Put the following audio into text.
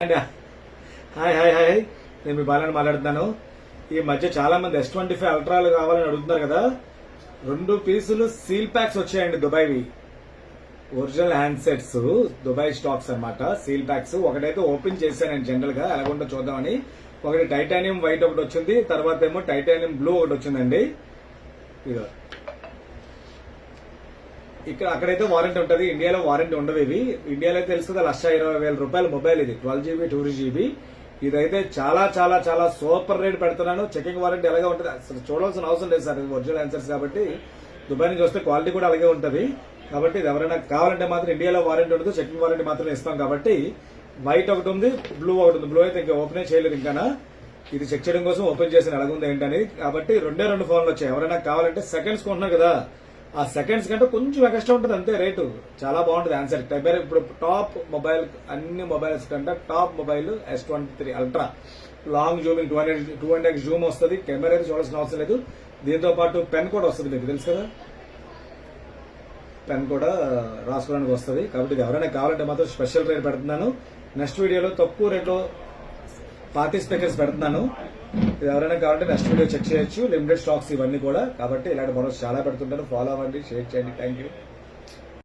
Hi hi hi నేను మీ బాలని మాట్లాడుతున్నాను. ఈ మధ్య చాలా మంది S25 అల్ట్రాలు కావాలని అడుగుతున్నారు కదా. 2 పీసులు సీల్ ప్యాక్స్ వచ్చాయండి దుబాయ్వి. Original handsets Dubai stocks అన్నమాట. సీల్ ప్యాక్స్ ఒకటైతే ఓపెన్ చేశాను నేను జనరల్ గా ఎలాగుంటో చూద్దామని. ఒకటి టైటానియం వైట్ ఒకటి వచ్చింది, తర్వాత ఏమో టైటానియం బ్లూ ఒకటి వచ్చిందండి. ఇదో ఇక్కడ అక్కడైతే వారంటీ ఉంటుంది, ఇండియాలో వారంటీ ఉండవు. ఇవి ఇండియాలో అయితే తెలుసు కదా, 1,20,000 రూపాయల మొబైల్ ఇది, 12GB 2GB. ఇదైతే చాలా చాలా చాలా సూపర్ రేట్ పెడుతున్నాను. చెకింగ్ వారంటీ అలాగే ఉంటుంది, అసలు చూడాల్సిన అవసరం లేదు సార్. ఇది ఒరిజినల్ ఆన్సర్స్ కాబట్టి దుబాయ్ నుంచి వస్తే క్వాలిటీ కూడా అలాగే ఉంటుంది. కాబట్టి ఇది ఎవరైనా కావాలంటే మాత్రం ఇండియాలో వారంటీ ఉండదు, చెకింగ్ వారంటీ మాత్రమే ఇస్తాం. కాబట్టి వైట్ ఒకటి ఉంది, బ్లూ ఒకటి ఉంది. బ్లూ అయితే ఇంకా ఓపెన్ చేయలేదు ఇంకా, ఇది చెక్ చేయడం కోసం ఓపెన్ చేసిన ఎలాగుంది ఏంటని. కాబట్టి 2 ఫోన్లు వచ్చాయి. ఎవరైనా కావాలంటే సెకండ్స్ కొంటున్నారు కదా, ఆ సెకండ్స్ కంటే కొంచెం ఎక్స్ట్రా ఉంటుంది అంతే రేటు. చాలా బాగుంటుంది ఆన్సర్. ఇప్పుడు టాప్ మొబైల్, అన్ని మొబైల్స్ కంటే top mobile S23 ultra. Long zooming 200x Zoom వస్తుంది. కెమెరా అయితే చూడాల్సిన అవసరం లేదు. దీంతో పాటు పెన్ కూడా వస్తుంది, మీకు తెలుసు కదా, పెన్ కూడా రాసుకోవడానికి వస్తుంది. కాబట్టి ఇది ఎవరైనా కావాలంటే మాత్రం స్పెషల్ రేట్ పెడుతున్నాను. నెక్స్ట్ వీడియోలో తక్కువ రేట్లో పార్టీ స్పీకర్స్ పెడుతున్నాను. ఇది ఎవరైనా కావాలంటే నెక్స్ట్ వీడియో చెక్ చేయొచ్చు. లిమిటెడ్ స్టాక్స్ ఇవన్నీ కూడా. కాబట్టి ఇలాంటి మరో చాలా పెడుతుంటాను. ఫాలో అవ్వండి, షేర్ చేయండి. Thank you.